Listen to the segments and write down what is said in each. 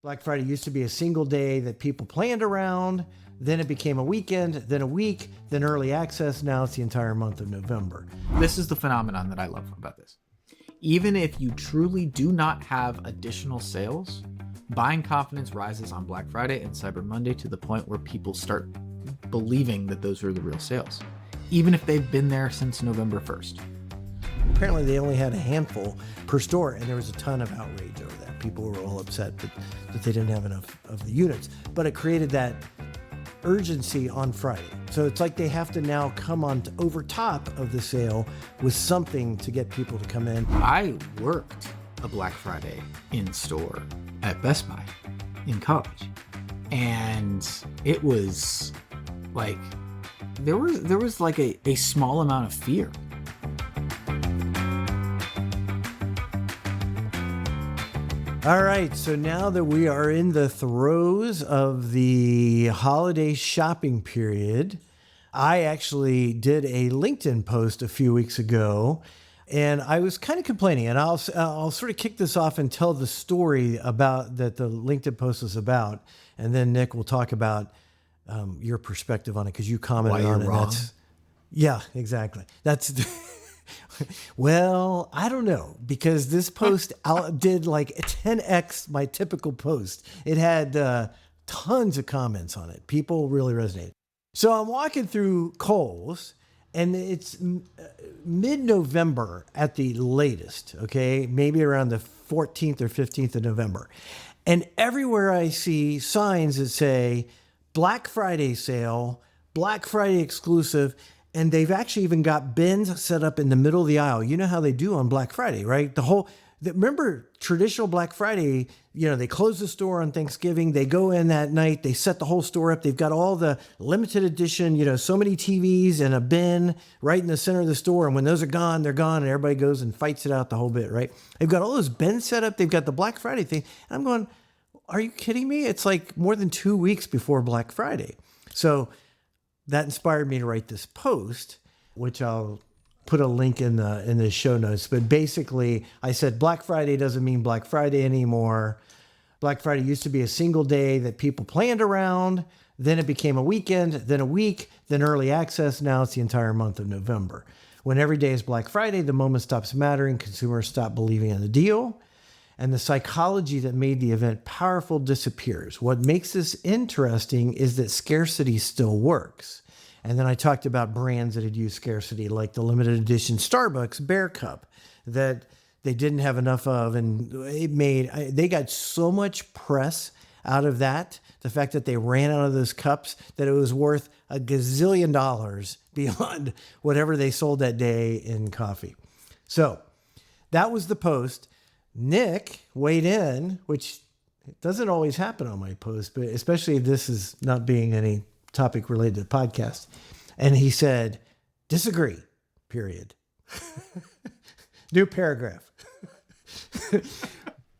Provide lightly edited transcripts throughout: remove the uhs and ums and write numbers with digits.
Black Friday used to be a single day that people planned around. Then it became a weekend, then a week, then early access. Now it's the entire month of November. This is the phenomenon that I love about this. Even if you truly do not have additional sales, buying confidence rises on Black Friday and Cyber Monday to the point where people start believing that those are the real sales, even if they've been there since November 1st. Apparently they only had a handful per store, and there was a ton of outrage over that. People were all upset that they didn't have enough of the units, but it created that urgency on Friday. So it's like they have to now come on over top of the sale with something to get people to come in. I worked a Black Friday in store at Best Buy in college, and it was like there was like a small amount of fear. All right, so now that we are in the throes of the holiday shopping period, I actually did a LinkedIn post a few weeks ago, and I was kind of complaining, and I'll sort of kick this off and tell the story about that the LinkedIn post is about, and then Nick will talk about your perspective on it because you commented on it. Wrong. Yeah, exactly. That's well, I don't know, because this post did like 10x my typical post. It had tons of comments on it. People really resonated. So I'm walking through Kohl's, and it's mid-November at the latest, okay? Maybe around the 14th or 15th of November. And everywhere I see signs that say Black Friday sale, Black Friday exclusive, and they've actually even got bins set up in the middle of the aisle. You know how they do on Black Friday, right? Remember traditional Black Friday, they close the store on Thanksgiving. They go in that night. They set the whole store up. They've got all the limited edition, so many TVs and a bin right in the center of the store. And when those are gone, they're gone. And everybody goes and fights it out the whole bit, right? They've got all those bins set up. They've got the Black Friday thing. And I'm going, are you kidding me? It's like more than 2 weeks before Black Friday. So that inspired me to write this post, which I'll put a link in the show notes. But basically, I said Black Friday doesn't mean Black Friday anymore. Black Friday used to be a single day that people planned around. Then it became a weekend, then a week, then early access. Now it's the entire month of November. When every day is Black Friday, the moment stops mattering. Consumers stop believing in the deal. And the psychology that made the event powerful disappears. What makes this interesting is that scarcity still works. And then I talked about brands that had used scarcity, like the limited edition Starbucks Bear Cup that they didn't have enough of. And they got so much press out of that, the fact that they ran out of those cups, that it was worth a gazillion dollars beyond whatever they sold that day in coffee. So that was the post. Nick weighed in, which doesn't always happen on my post, but especially if this is not being any topic related to the podcast. And he said, disagree, period. New paragraph.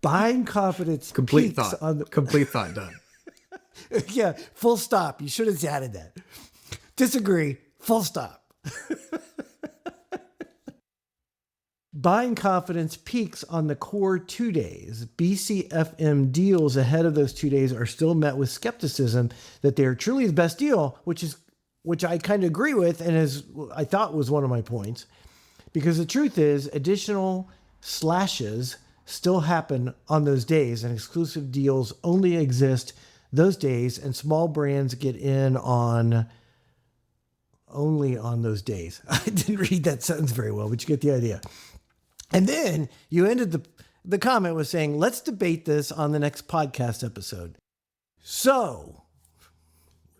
Buying confidence. Complete thought. Complete thought done. Yeah, full stop. You should have added that. Disagree, full stop. Buying confidence peaks on the core 2 days. BCFM deals ahead of those 2 days are still met with skepticism that they are truly the best deal, which I kind of agree with, and I thought was one of my points. Because the truth is, additional slashes still happen on those days, and exclusive deals only exist those days, and small brands get in only on those days. I didn't read that sentence very well, but you get the idea. And then you ended the comment with saying, let's debate this on the next podcast episode. So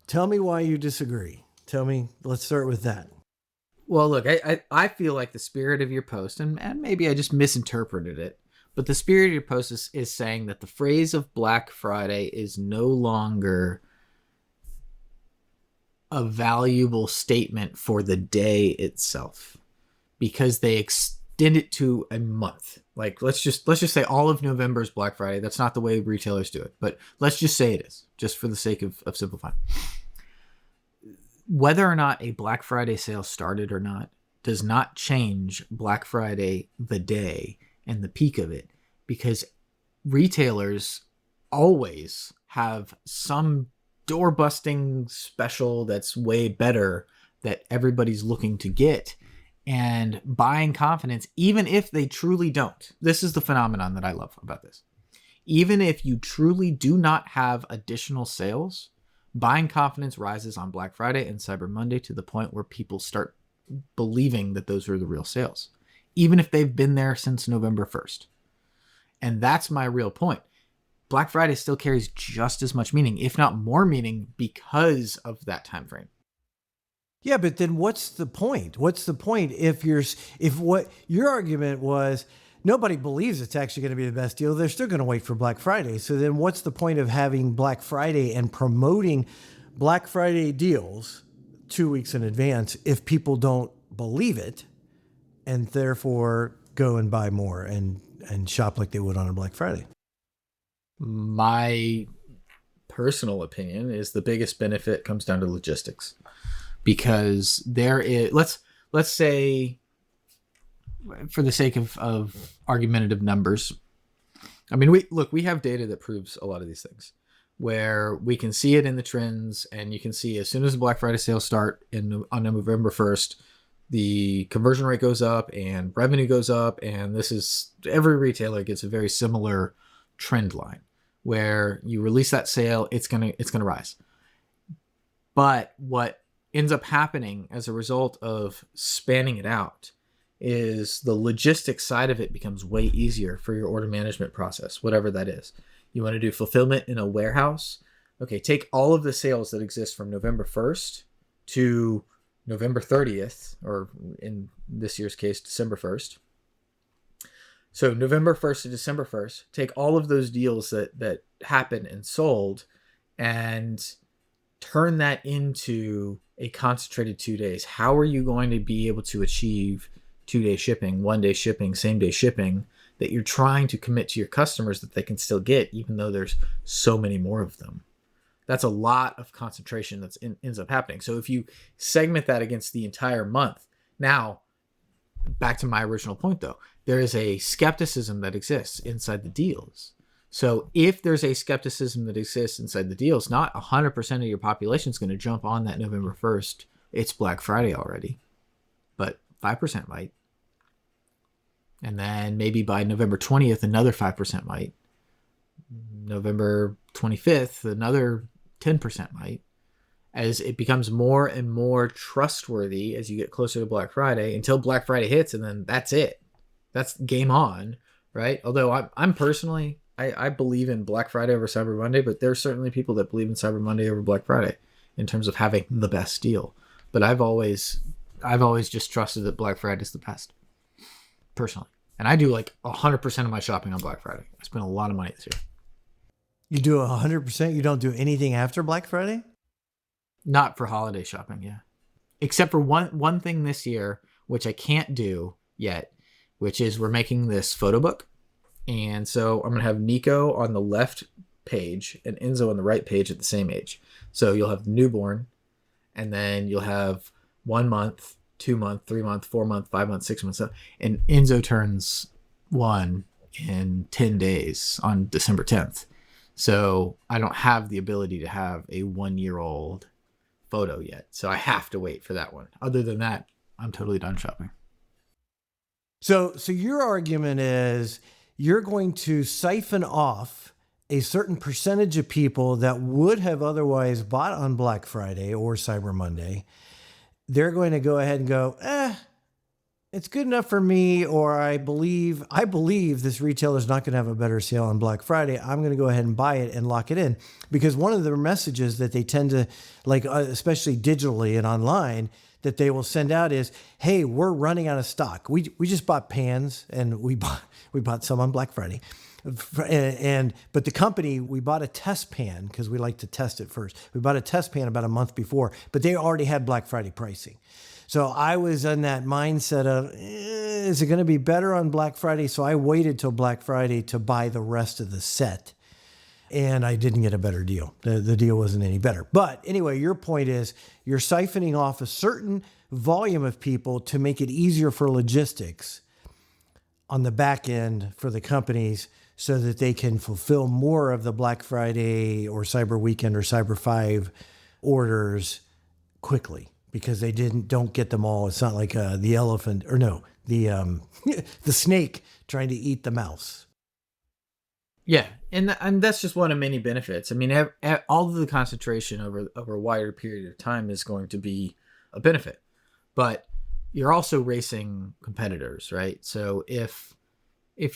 tell me why you disagree. Let's start with that. Well, look, I feel like the spirit of your post, and maybe I just misinterpreted it, but the spirit of your post is saying that the phrase of Black Friday is no longer a valuable statement for the day itself because they extend it to a month. Like let's just say all of November is Black Friday. That's not the way retailers do it, but let's just say it is, just for the sake of simplifying. Whether or not a Black Friday sale started or not does not change Black Friday, the day, and the peak of it, because retailers always have some door busting special that's way better that everybody's looking to get. And buying confidence, even if they truly don't. This is the phenomenon that I love about this. Even if you truly do not have additional sales, buying confidence rises on Black Friday and Cyber Monday to the point where people start believing that those are the real sales, even if they've been there since November 1st. And that's my real point. Black Friday still carries just as much meaning, if not more meaning, because of that time frame. Yeah, but then what's the point? What's the point if what your argument was nobody believes it's actually going to be the best deal, they're still going to wait for Black Friday. So then what's the point of having Black Friday and promoting Black Friday deals 2 weeks in advance if people don't believe it and therefore go and buy more and shop like they would on a Black Friday? My personal opinion is the biggest benefit comes down to logistics. Because there is, let's say, for the sake of argumentative numbers, I mean, we have data that proves a lot of these things, where we can see it in the trends, and you can see as soon as the Black Friday sales start on November 1st, the conversion rate goes up and revenue goes up, and this is every retailer gets a very similar trend line where you release that sale, it's gonna rise. But what ends up happening as a result of spanning it out is the logistics side of it becomes way easier for your order management process, whatever that is. You want to do fulfillment in a warehouse. Okay, take all of the sales that exist from November 1st to November 30th, or in this year's case, December 1st. So November 1st to December 1st, take all of those deals that happened and sold and turn that into a concentrated 2 days. How are you going to be able to achieve 2-day shipping, 1-day shipping, same-day shipping that you're trying to commit to your customers that they can still get, even though there's so many more of them? That's a lot of concentration that ends up happening. So if you segment that against the entire month, now back to my original point though, there is a skepticism that exists inside the deals. So if there's a skepticism that exists inside the deals, not 100% of your population is going to jump on that November 1st. It's Black Friday already, but 5% might. And then maybe by November 20th, another 5% might. November 25th, another 10% might. As it becomes more and more trustworthy as you get closer to Black Friday until Black Friday hits, and then that's it. That's game on, right? Although I'm personally, I believe in Black Friday over Cyber Monday, but there's certainly people that believe in Cyber Monday over Black Friday in terms of having the best deal. But I've always just trusted that Black Friday is the best, personally. And I do like 100% of my shopping on Black Friday. I spent a lot of money this year. You do 100%? You don't do anything after Black Friday? Not for holiday shopping, yeah. Except for one thing this year, which I can't do yet, which is we're making this photo book. And so I'm going to have Nico on the left page and Enzo on the right page at the same age. So you'll have newborn, and then you'll have 1 month, 2 month, 3 month, 4 month, 5 month, 6 months. And Enzo turns 1 in 10 days on December 10th. So I don't have the ability to have a 1-year-old photo yet. So I have to wait for that one. Other than that, I'm totally done shopping. So your argument is you're going to siphon off a certain percentage of people that would have otherwise bought on Black Friday or Cyber Monday. They're going to go ahead and go, it's good enough for me, or I believe this retailer is not going to have a better sale on Black Friday. I'm going to go ahead and buy it and lock it in. Because one of the messages that they tend to, like, especially digitally and online, that they will send out is, hey, we're running out of stock. We just bought pans, and we bought some on Black Friday. But the company, we bought a test pan because we like to test it first. We bought a test pan about a month before, but they already had Black Friday pricing. So I was in that mindset of, is it going to be better on Black Friday? So I waited till Black Friday to buy the rest of the set. And I didn't get a better deal. The deal wasn't any better. But anyway, your point is you're siphoning off a certain volume of people to make it easier for logistics on the back end for the companies so that they can fulfill more of the Black Friday or Cyber Weekend or Cyber 5 orders quickly because they don't get them all. It's not like the elephant or no, the the snake trying to eat the mouse. Yeah, and that's just one of many benefits. I mean, all of the concentration over a wider period of time is going to be a benefit, but you're also racing competitors, right? So if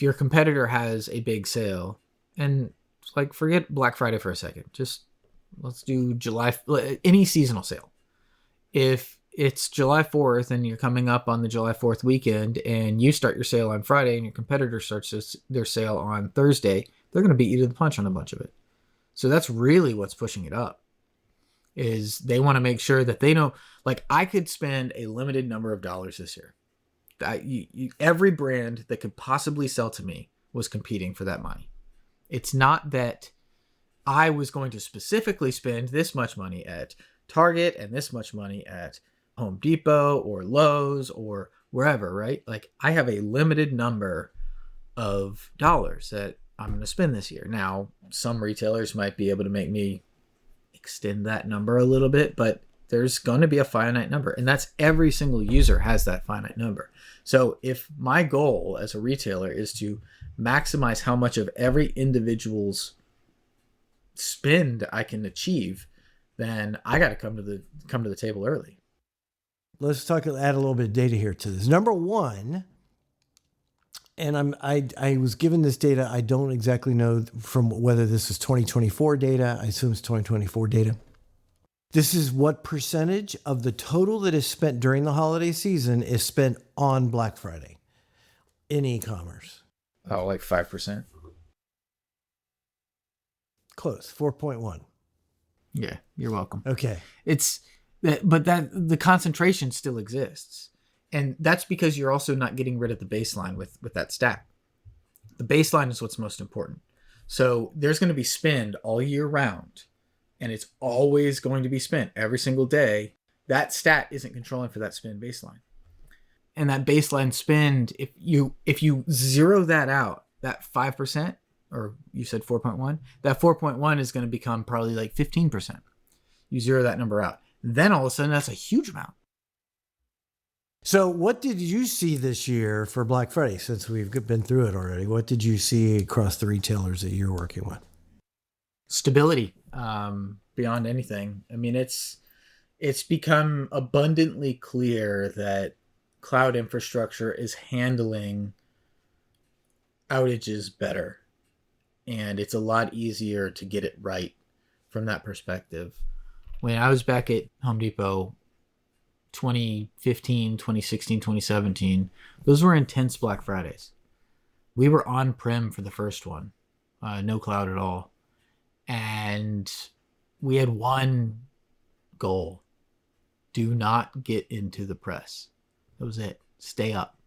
your competitor has a big sale, and like forget Black Friday for a second, just let's do any seasonal sale. If it's July 4th and you're coming up on the July 4th weekend and you start your sale on Friday and your competitor starts their sale on Thursday, they're going to beat you to the punch on a bunch of it. So that's really what's pushing it up, is they want to make sure that they know, like, I could spend a limited number of dollars this year. Every brand that could possibly sell to me was competing for that money. It's not that I was going to specifically spend this much money at Target and this much money at Home Depot or Lowe's or wherever, right? Like, I have a limited number of dollars that I'm going to spend this year. Now, some retailers might be able to make me extend that number a little bit, but there's going to be a finite number, and that's every single user has that finite number. So if my goal as a retailer is to maximize how much of every individual's spend I can achieve, then I got to come to the table early. Let's add a little bit of data here to this. Number one, and I was given this data. I don't exactly know from whether this is 2024 data. I assume it's 2024 data. This is what percentage of the total that is spent during the holiday season is spent on Black Friday in e-commerce. Oh, like 5%? Close, 4.1. Yeah, you're welcome. Okay. But the concentration still exists. And that's because you're also not getting rid of the baseline with that stat. The baseline is what's most important. So there's going to be spend all year round, and it's always going to be spent every single day. That stat isn't controlling for that spend baseline. And that baseline spend, if you zero that out, that 5%, or you said 4.1, that 4.1 is going to become probably like 15%. You zero that number out. Then all of a sudden, that's a huge amount. So what did you see this year for Black Friday, since we've been through it already? What did you see across the retailers that you're working with? Stability, beyond anything. I mean, it's become abundantly clear that cloud infrastructure is handling outages better. And it's a lot easier to get it right from that perspective. When I was back at Home Depot, 2015, 2016, 2017, those were intense Black Fridays. We were on-prem for the first one, no cloud at all. And we had one goal: do not get into the press. That was it. Stay up.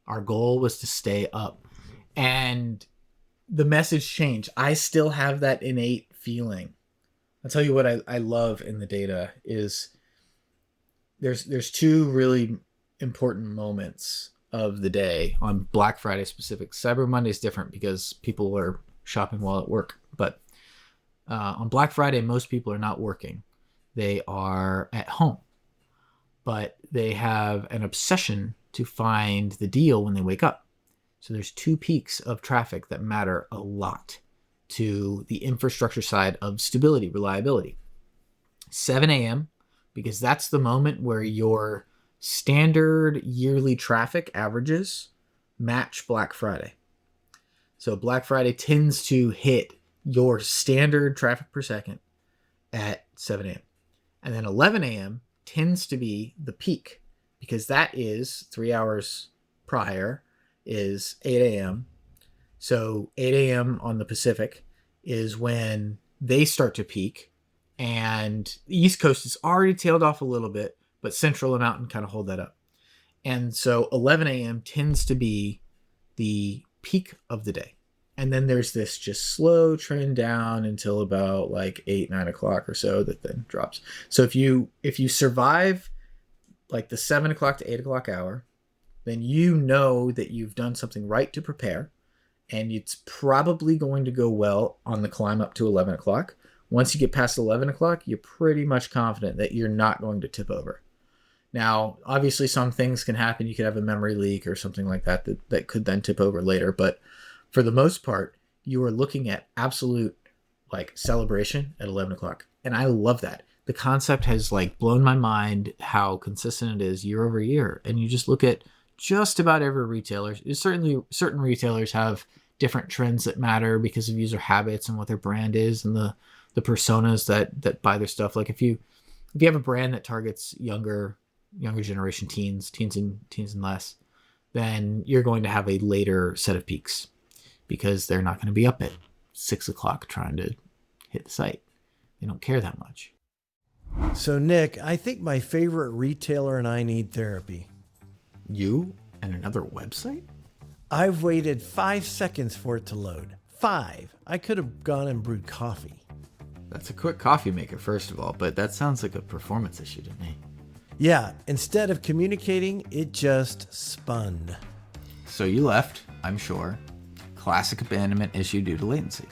Our goal was to stay up. And the message changed. I still have that innate feeling. I'll tell you what I love in the data is there's two really important moments of the day on Black Friday specific. Cyber Monday is different because people are shopping while at work. But on Black Friday, most people are not working. They are at home. But they have an obsession to find the deal when they wake up. So there's two peaks of traffic that matter a lot to the infrastructure side of stability, reliability. 7 a.m., because that's the moment where your standard yearly traffic averages match Black Friday. So Black Friday tends to hit your standard traffic per second at 7 a.m. And then 11 a.m. tends to be the peak, because that is 3 hours prior is 8 a.m. So 8 a.m. on the Pacific is when they start to peak, and the East Coast is already tailed off a little bit, but Central and Mountain kind of hold that up. And so 11 a.m. tends to be the peak of the day. And then there's this just slow trend down until about like 8, 9 o'clock or so that then drops. So if you survive like the 7 o'clock to 8 o'clock hour, then you know that you've done something right to prepare, and it's probably going to go well on the climb up to 11 o'clock. Once you get past 11 o'clock, you're pretty much confident that you're not going to tip over. Now, obviously, some things can happen. You could have a memory leak or something like that that could then tip over later. But for the most part, you are looking at absolute like celebration at 11 o'clock. And I love that. The concept has like blown my mind how consistent it is year over year. And you just look at just about every retailer. Certainly, certain retailers have different trends that matter because of user habits and what their brand is and the personas that buy their stuff. Like if you have a brand that targets younger generation teens and less, then you're going to have a later set of peaks because they're not going to be up at 6 o'clock trying to hit the site. They don't care that much. So Nick, I think my favorite retailer and I need therapy. You and another website? I've waited 5 seconds for it to load. 5. I could have gone and brewed coffee. That's a quick coffee maker, first of all, but that sounds like a performance issue to me. Yeah, instead of communicating, it just spun. So you left, I'm sure. Classic abandonment issue due to latency.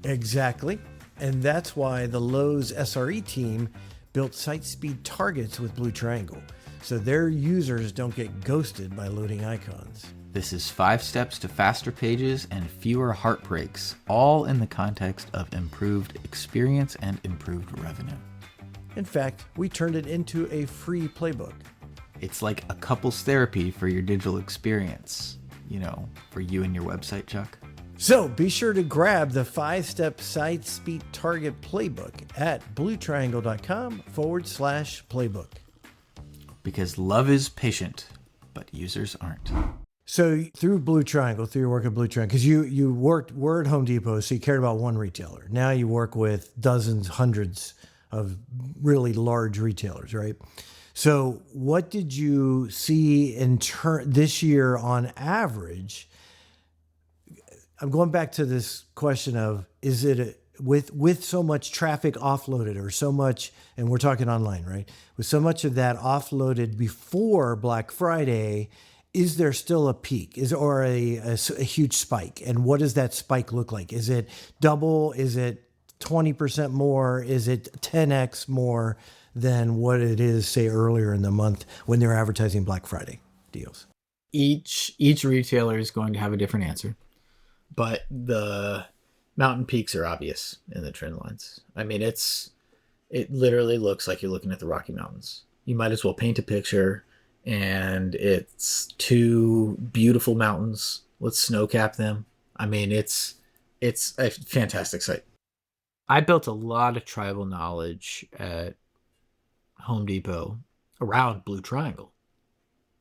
Exactly. And that's why the Lowe's SRE team built site speed targets with Blue Triangle, so their users don't get ghosted by loading icons. This is 5 steps to faster pages and fewer heartbreaks, all in the context of improved experience and improved revenue. In fact, we turned it into a free playbook. It's like a couples therapy for your digital experience, for you and your website, Chuck. So be sure to grab the 5-step site speed target playbook at bluetriangle.com/playbook. Because love is patient, but users aren't. So through Blue Triangle, through your work at Blue Triangle, because you were at Home Depot, so you cared about one retailer. Now you work with dozens, hundreds of really large retailers, right? So what did you see this year on average? I'm going back to this question of, is it with so much traffic offloaded or so much, and we're talking online, right? With so much of that offloaded before Black Friday, is there still a peak? Or a huge spike? And what does that spike look like? Is it double? Is it 20% more? Is it 10x more than what it is, say, earlier in the month when they're advertising Black Friday deals? Each retailer is going to have a different answer, but the mountain peaks are obvious in the trend lines. I mean, it literally looks like you're looking at the Rocky Mountains. You might as well paint a picture, and it's 2 beautiful mountains. Let's snowcap them. I mean, it's a fantastic site. I built a lot of tribal knowledge at Home Depot around Blue Triangle,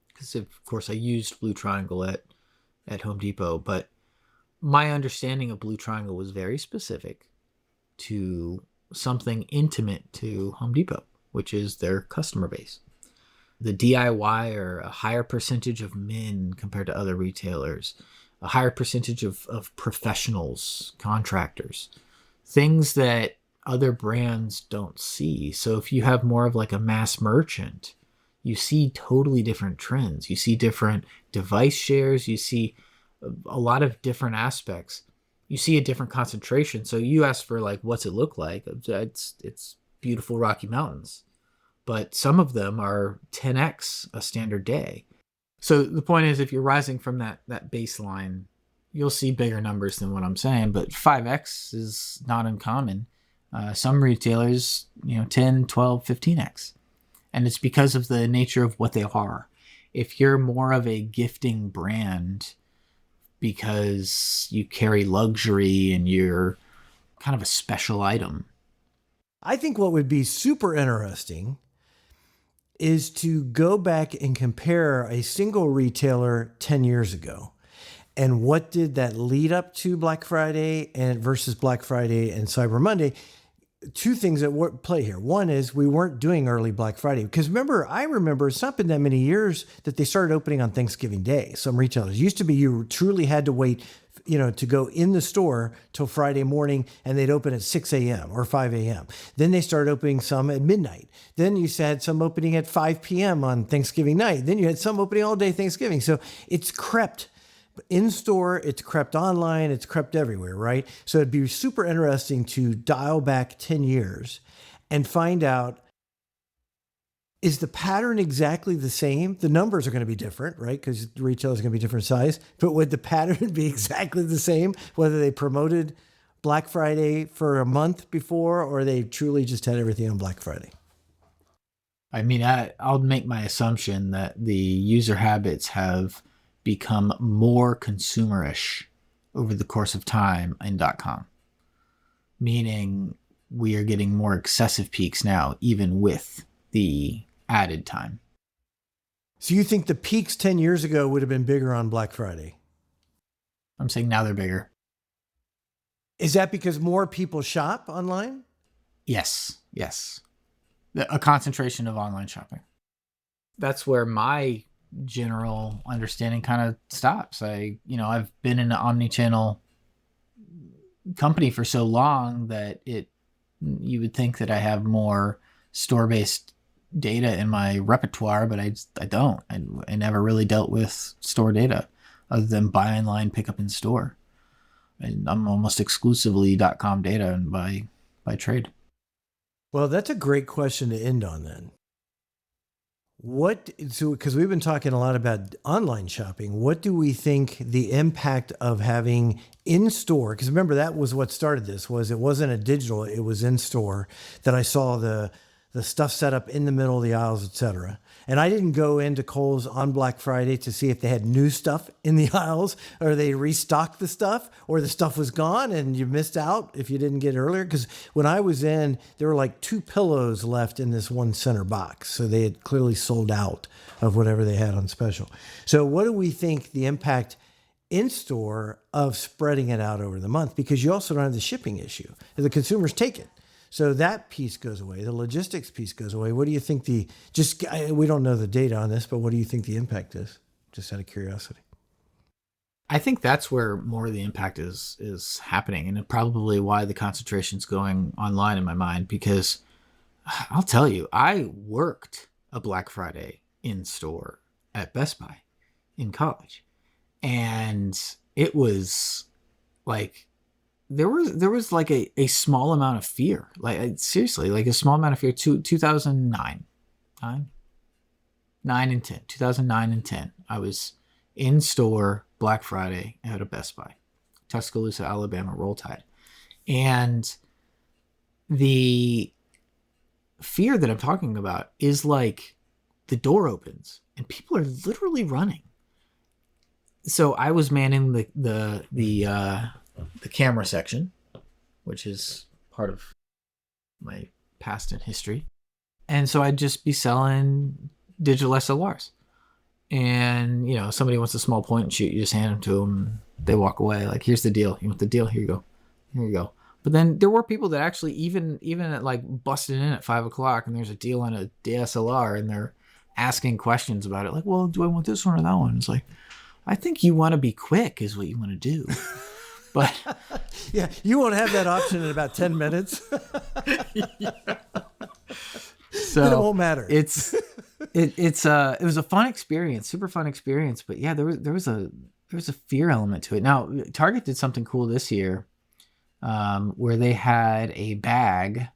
because of course I used Blue Triangle at Home Depot, but my understanding of Blue Triangle was very specific to something intimate to Home Depot, which is their customer base. The DIY are a higher percentage of men compared to other retailers, a higher percentage of professionals, contractors, things that other brands don't see. So if you have more of like a mass merchant, you see totally different trends. You see different device shares. You see a lot of different aspects. You see a different concentration. So you asked for like, what's it look like? It's beautiful Rocky Mountains, but some of them are 10x a standard day. So the point is, if you're rising from that baseline, you'll see bigger numbers than what I'm saying, but 5x is not uncommon. Some retailers, 10, 12, 15x. And it's because of the nature of what they are. If you're more of a gifting brand because you carry luxury and you're kind of a special item. I think what would be super interesting is to go back and compare a single retailer 10 years ago. And what did that lead up to Black Friday and versus Black Friday and Cyber Monday? 2 things that play here. One is we weren't doing early Black Friday because I remember it's not been that many years that they started opening on Thanksgiving Day. Some retailers used to be, you truly had to wait, to go in the store till Friday morning, and they'd open at 6 a.m. or 5 a.m. Then they started opening some at midnight. Then you had some opening at 5 p.m. on Thanksgiving night. Then you had some opening all day Thanksgiving. So it's crept. in store, it's crept online, it's crept everywhere, right? So it'd be super interesting to dial back 10 years and find out, is the pattern exactly the same? The numbers are going to be different, right? Because retail is going to be different size. But would the pattern be exactly the same, whether they promoted Black Friday for a month before or they truly just had everything on Black Friday? I mean, I'll make my assumption that the user habits have become more consumerish over the course of time in .com, meaning we are getting more excessive peaks now, even with the added time. So you think the peaks 10 years ago would have been bigger on Black Friday? I'm saying now they're bigger. Is that because more people shop online? Yes. A concentration of online shopping. That's where my general understanding kind of stops. I've been in an omni-channel company for so long that you would think that I have more store-based data in my repertoire, but I don't. I never really dealt with store data other than buy online, pick up in store. And I'm almost exclusively .com data and by trade. Well, that's a great question to end on then. Because we've been talking a lot about online shopping, what do we think the impact of having in-store, because remember that was what started this, it wasn't a digital, it was in-store, that I saw the stuff set up in the middle of the aisles, etc. And I didn't go into Kohl's on Black Friday to see if they had new stuff in the aisles or they restocked the stuff or the stuff was gone and you missed out if you didn't get it earlier. Because when I was in, there were like 2 pillows left in this one center box. So they had clearly sold out of whatever they had on special. So what do we think the impact in store of spreading it out over the month? Because you also don't have the shipping issue. The consumers take it. So that piece goes away. The logistics piece goes away. What do you think we don't know the data on this, but what do you think the impact is? Just out of curiosity. I think that's where more of the impact is happening, and probably why the concentration's going online in my mind, because I'll tell you, I worked a Black Friday in store at Best Buy in college, and it was like, there was like a small amount of fear, seriously, like a small amount of fear. 2009 and 10. I was in store Black Friday at a Best Buy, Tuscaloosa, Alabama, Roll Tide. And the fear that I'm talking about is like the door opens and people are literally running. So I was manning the camera section, which is part of my past and history. And so I'd just be selling digital SLRs. And, somebody wants a small point and shoot, you just hand them to them. They walk away like, here's the deal. You want the deal? Here you go. But then there were people that actually even at like busted in at 5:00 and there's a deal on a DSLR and they're asking questions about it. Like, well, do I want this one or that one? It's like, I think you want to be quick is what you want to do. But yeah, you won't have that option in about 10 minutes. Yeah. So it won't matter. It was a fun experience, super fun experience. But yeah, there was a fear element to it. Now, Target did something cool this year, where they had a bag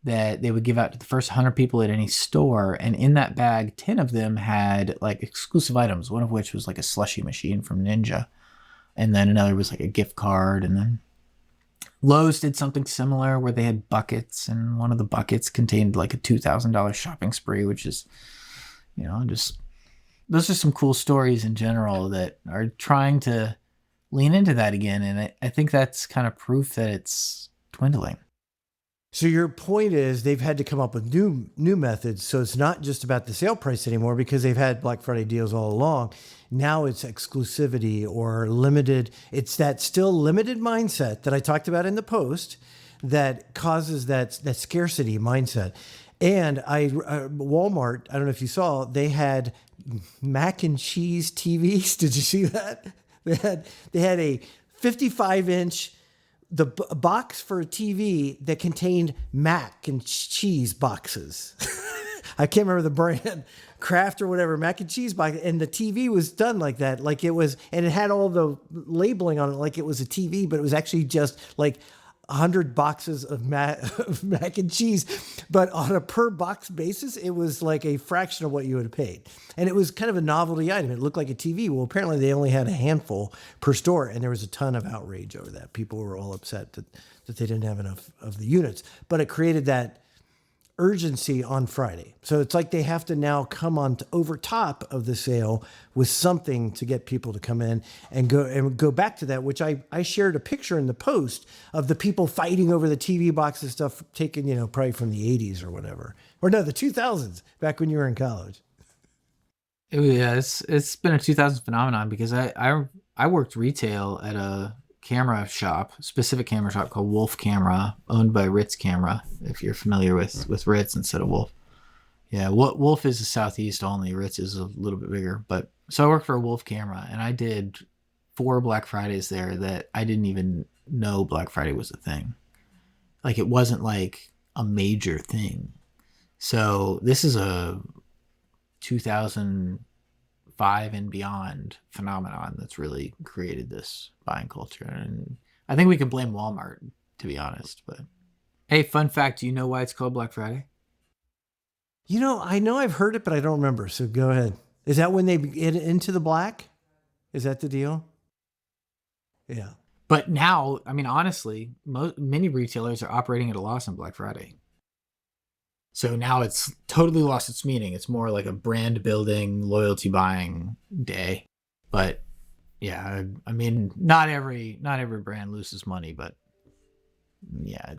that they would give out to the first 100 people at any store, and in that bag, 10 of them had like exclusive items. One of which was like a slushie machine from Ninja. And then another was like a gift card. And then Lowe's did something similar where they had buckets, and one of the buckets contained like a $2,000 shopping spree, which is, just, those are some cool stories in general that are trying to lean into that again. And I think that's kind of proof that it's dwindling. So your point is they've had to come up with new methods. So it's not just about the sale price anymore, because they've had Black Friday deals all along. Now it's exclusivity or limited. It's that still limited mindset that I talked about in the post that causes that scarcity mindset. And Walmart, I don't know if you saw, they had mac and cheese TVs. Did you see that? They had a 55-inch box for a TV that contained mac and cheese boxes. I can't remember the brand, Kraft or whatever, mac and cheese box. And the TV was done like that. Like it was, and it had all the labeling on it like it was a TV, but it was actually just like 100 boxes of mac and cheese. But on a per box basis, it was like a fraction of what you would have paid. And it was kind of a novelty item. It looked like a TV. Well, apparently they only had a handful per store. And there was a ton of outrage over that. People were all upset that they didn't have enough of the units. But it created that urgency on Friday. So it's like they have to now come on to over top of the sale with something to get people to come in and go back to that, which I shared a picture in the post of the people fighting over the TV boxes stuff taken, probably from the 80s or whatever. Or no, the 2000s, back when you were in college. Yeah, it's been a 2000s phenomenon because I worked retail at a specific camera shop called Wolf Camera, owned by Ritz Camera, if you're familiar with Ritz instead of Wolf. Yeah, Wolf is the Southeast only. Ritz is a little bit bigger. But so I worked for Wolf Camera, and I did 4 Black Fridays there that I didn't even know Black Friday was a thing. Like, it wasn't like a major thing. So this is a 2005 and beyond phenomenon that's really created this buying culture. And I think we can blame Walmart, to be honest. But hey, fun fact, do you know why it's called Black Friday? I know I've heard it, but I don't remember. So go ahead. Is that when they get into the black? Is that the deal? Yeah. But now, I mean, honestly, many retailers are operating at a loss on Black Friday. So now it's totally lost its meaning. It's more like a brand building, loyalty buying day. But yeah, I mean, not every brand loses money, but yeah,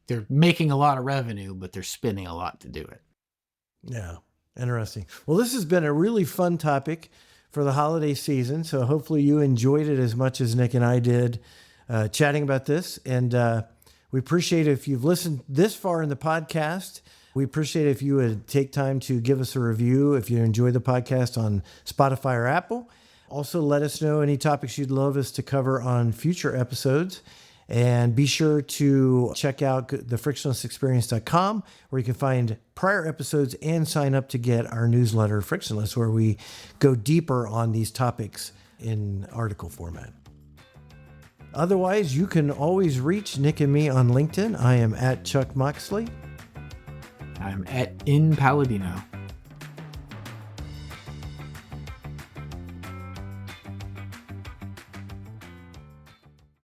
they're making a lot of revenue, but they're spending a lot to do it. Yeah, interesting. Well, this has been a really fun topic for the holiday season. So hopefully you enjoyed it as much as Nick and I did chatting about this. And we appreciate it if you've listened this far in the podcast. We appreciate it if you would take time to give us a review if you enjoy the podcast on Spotify or Apple. Also, let us know any topics you'd love us to cover on future episodes. And be sure to check out thefrictionlessexperience.com, where you can find prior episodes and sign up to get our newsletter, Frictionless, where we go deeper on these topics in article format. Otherwise, you can always reach Nick and me on LinkedIn. I am at Chuck Moxley. I'm at in Paladino.